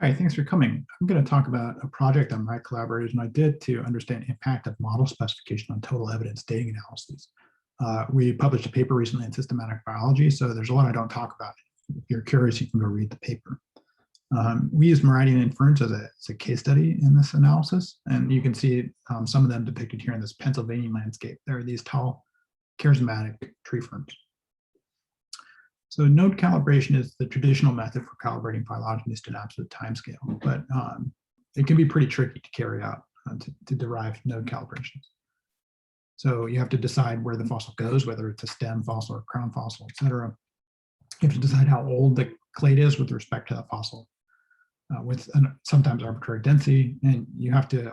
Hi, thanks for coming. I'm going to talk about a project on my collaborators and I did to understand impact of model specification on total evidence dating analyses. We published a paper recently in systematic biology, so there's a lot I don't talk about. If you're curious, you can go read the paper. We used Marattialean inference as a case study in this analysis, and you can see some of them depicted here in this Pennsylvania landscape. There are these tall, charismatic tree ferns. So node calibration is the traditional method for calibrating phylogenies to an absolute timescale, but it can be pretty tricky to carry out to derive node calibrations. So you have to decide where the fossil goes, whether it's a stem fossil or crown fossil, et cetera. You have to decide how old the clade is with respect to the fossil, with sometimes arbitrary density, and you have to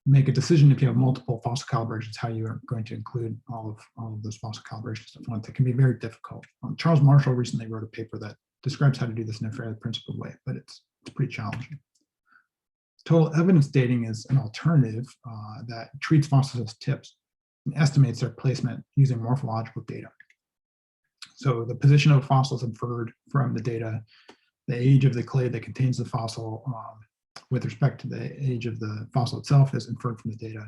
make a decision if you have multiple fossil calibrations, how you are going to include all of those fossil calibrations at once. It can be very difficult. Charles Marshall recently wrote a paper that describes how to do this in a fairly principled way, but it's pretty challenging. Total evidence dating is an alternative that treats fossils as tips and estimates their placement using morphological data. So the position of fossils inferred from the data, the age of the clade that contains the fossil, with respect to the age of the fossil itself is inferred from the data.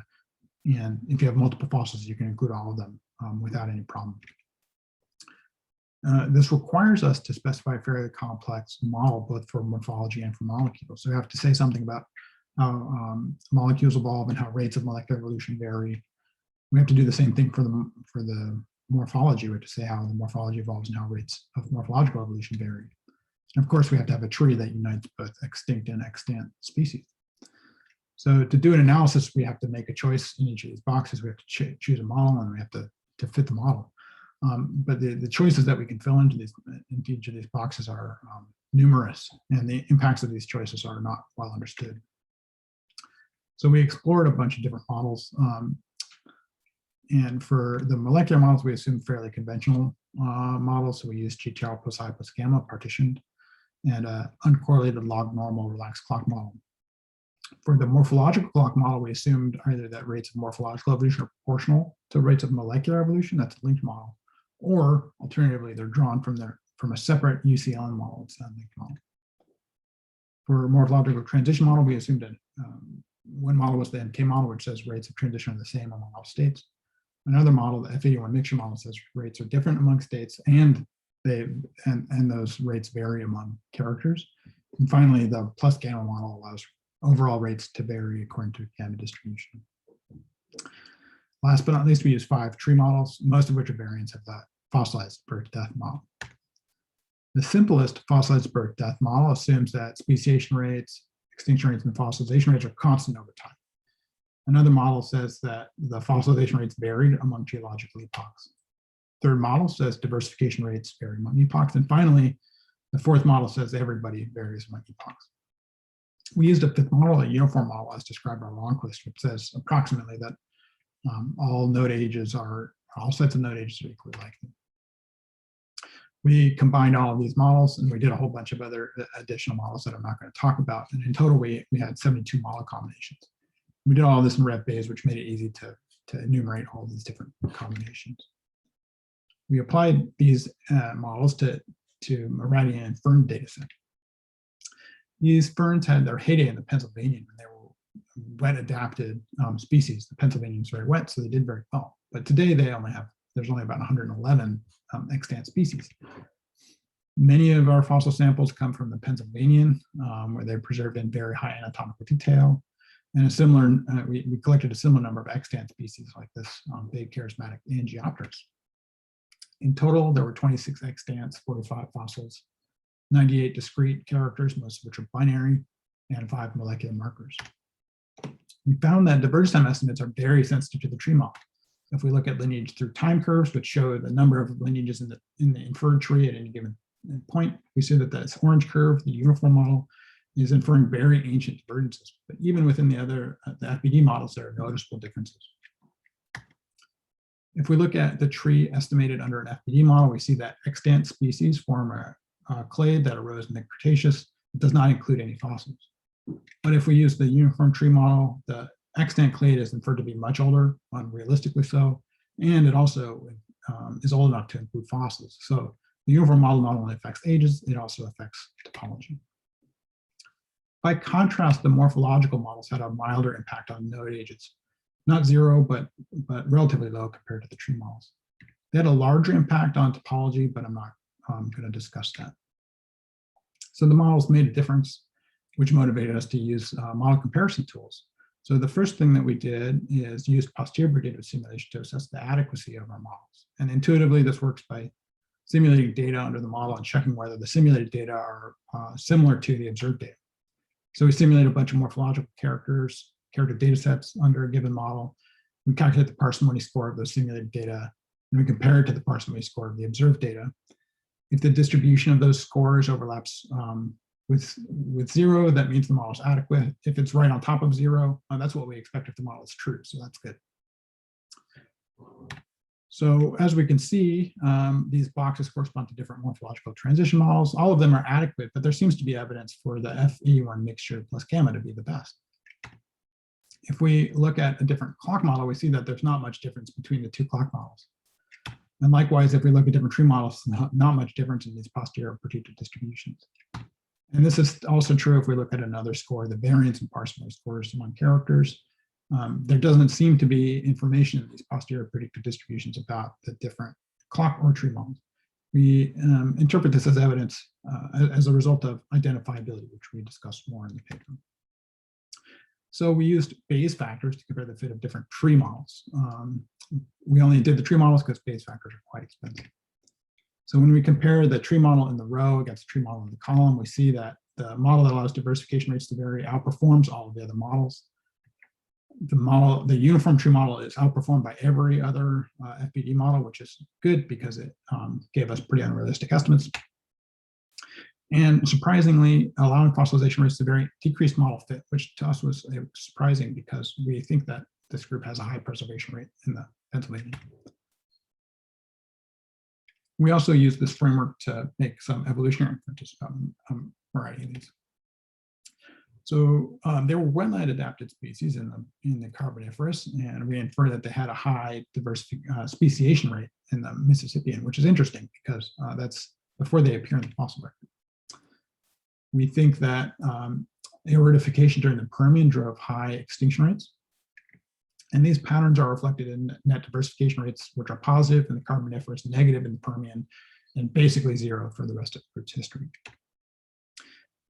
And if you have multiple fossils, you can include all of them without any problem. This requires us to specify a fairly complex model, both for morphology and for molecules. So we have to say something about how molecules evolve and how rates of molecular evolution vary. We have to do the same thing for the morphology. We have to say how the morphology evolves and how rates of morphological evolution vary. And of course, we have to have a tree that unites both extinct and extant species. So to do an analysis, we have to make a choice in each of these boxes. We have to choose a model, and we have to fit the model. But the choices that we can fill into each of these boxes are numerous, and the impacts of these choices are not well understood. So we explored a bunch of different models. And for the molecular models, we assumed fairly conventional models. So we used GTR plus I plus gamma partitioned, and uncorrelated log normal relaxed clock model. For the morphological clock model, we assumed either that rates of morphological evolution are proportional to rates of molecular evolution, that's a linked model, or alternatively, they're drawn from a separate UCLN model, it's not a linked model. For morphological transition model, we assumed that one model was the NK model, which says rates of transition are the same among all states. Another model, the F81 mixture model, says rates are different among states, and those rates vary among characters. And finally, the plus gamma model allows overall rates to vary according to gamma distribution. Last but not least, we use 5 tree models, most of which are variants of the fossilized birth death model. The simplest fossilized birth death model assumes that speciation rates, extinction rates, and fossilization rates are constant over time. Another model says that the fossilization rates varied among geological epochs. Third model says diversification rates vary among epochs. And finally, the fourth model says everybody varies among epochs. We used a fifth model, a uniform model, as described by Longquist, which says approximately that all sets of node ages are equally likely. We combined all of these models, and we did a whole bunch of other additional models that I'm not going to talk about. And in total, we had 72 model combinations. We did all of this in RevBayes, which made it easy to enumerate all these different combinations. We applied these models to Marattialean and Fern dataset. These ferns had their heyday in the Pennsylvanian when they were wet adapted species. The Pennsylvanian is very wet, so they did very well. But today there's only about 111 extant species. Many of our fossil samples come from the Pennsylvanian, where they're preserved in very high anatomical detail. And we collected a similar number of extant species like this big charismatic Angiopteris. In total, there were 26 extants, 45 fossils, 98 discrete characters, most of which are binary, and 5 molecular markers. We found that divergence-time estimates are very sensitive to the tree model. If we look at lineage through time curves, which show the number of lineages in the inferred tree at any given point, we see that this orange curve, the uniform model, is inferring very ancient divergences. But even within the FBD models, there are noticeable differences. If we look at the tree estimated under an FBD model, we see that extant species form a clade that arose in the Cretaceous. It does not include any fossils. But if we use the uniform tree model, the extant clade is inferred to be much older, unrealistically so, and it also is old enough to include fossils. So the uniform model not only affects ages, it also affects topology. By contrast, the morphological models had a milder impact on node ages. Not zero, but relatively low compared to the tree models. They had a larger impact on topology, but I'm not going to discuss that. So the models made a difference, which motivated us to use model comparison tools. So the first thing that we did is use posterior predictive simulation to assess the adequacy of our models. And intuitively, this works by simulating data under the model and checking whether the simulated data are similar to the observed data. So we simulate a bunch of morphological character data sets under a given model. We calculate the parsimony score of those simulated data, and we compare it to the parsimony score of the observed data. If the distribution of those scores overlaps with zero, that means the model is adequate. If it's right on top of zero, that's what we expect if the model is true, so that's good. So as we can see, these boxes correspond to different morphological transition models. All of them are adequate, but there seems to be evidence for the FE1 mixture plus gamma to be the best. If we look at a different clock model, we see that there's not much difference between the two clock models. And likewise, if we look at different tree models, not much difference in these posterior predictive distributions. And this is also true if we look at another score, the variance in parsimony scores among characters. There doesn't seem to be information in these posterior predictive distributions about the different clock or tree models. We interpret this as evidence as a result of identifiability, which we discuss more in the paper. So we used Bayes factors to compare the fit of different tree models. We only did the tree models because Bayes factors are quite expensive. So when we compare the tree model in the row against the tree model in the column, we see that the model that allows diversification rates to vary outperforms all of the other models. The uniform tree model is outperformed by every other FBD model, which is good because it gave us pretty unrealistic estimates. And surprisingly, allowing fossilization rates to vary decreased model fit, which to us was surprising because we think that this group has a high preservation rate in the Pennsylvania. We also use this framework to make some evolutionary inferences about Marattialeans. So they were wetland adapted species in the Carboniferous, and we infer that they had a high speciation rate in the Mississippian, which is interesting because that's before they appear in the fossil record. We think that aeridification during the Permian drove high extinction rates. And these patterns are reflected in net diversification rates, which are positive in the Carboniferous, negative in the Permian, and basically zero for the rest of the group's history.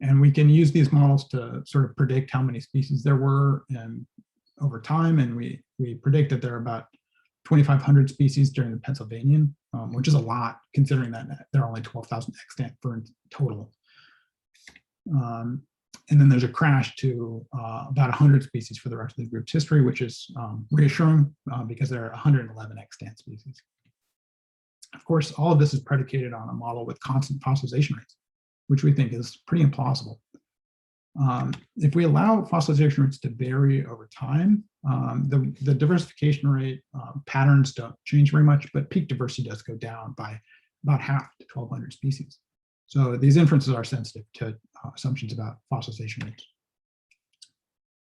And we can use these models to sort of predict how many species there were over time. And we predict that there are about 2,500 species during the Pennsylvanian, which is a lot considering that there are only 12,000 extant ferns total. And then there's a crash to about 100 species for the rest of the group's history, which is reassuring because there are 111 extant species. Of course, all of this is predicated on a model with constant fossilization rates, which we think is pretty implausible. If we allow fossilization rates to vary over time, the diversification rate patterns don't change very much, but peak diversity does go down by about half to 1,200 species. So these inferences are sensitive to assumptions about fossilization rates.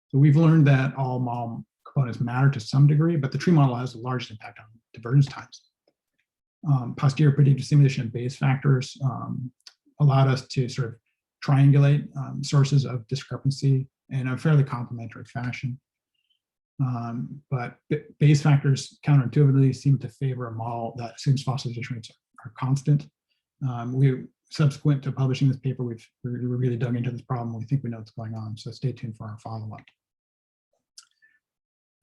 So we've learned that all model components matter to some degree, but the tree model has the largest impact on divergence times. Posterior predictive simulation and Bayes factors allowed us to sort of triangulate sources of discrepancy in a fairly complementary fashion. But Bayes factors counterintuitively seem to favor a model that assumes fossilization rates are constant. Subsequent to publishing this paper, we really dug into this problem. We think we know what's going on, so stay tuned for our follow-up.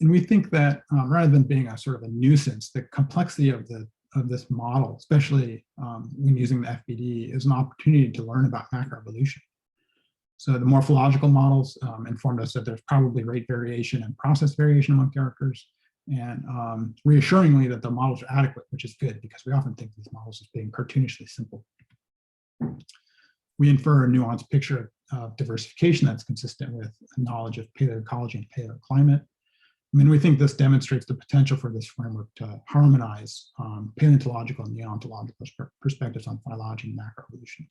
And we think that rather than being a sort of a nuisance, the complexity of this model, especially when using the FBD, is an opportunity to learn about macroevolution. So the morphological models informed us that there's probably rate variation and process variation among characters, and reassuringly that the models are adequate, which is good because we often think of these models as being cartoonishly simple. We infer a nuanced picture of diversification that's consistent with knowledge of paleoecology and paleoclimate. I mean, we think this demonstrates the potential for this framework to harmonize paleontological and neontological perspectives on phylogeny and macroevolution.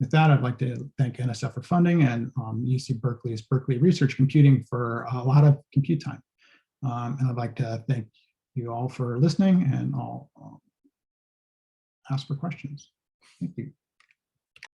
With that, I'd like to thank NSF for funding and UC Berkeley's Berkeley Research Computing for a lot of compute time. And I'd like to thank you all for listening, and I'll ask for questions. Thank you.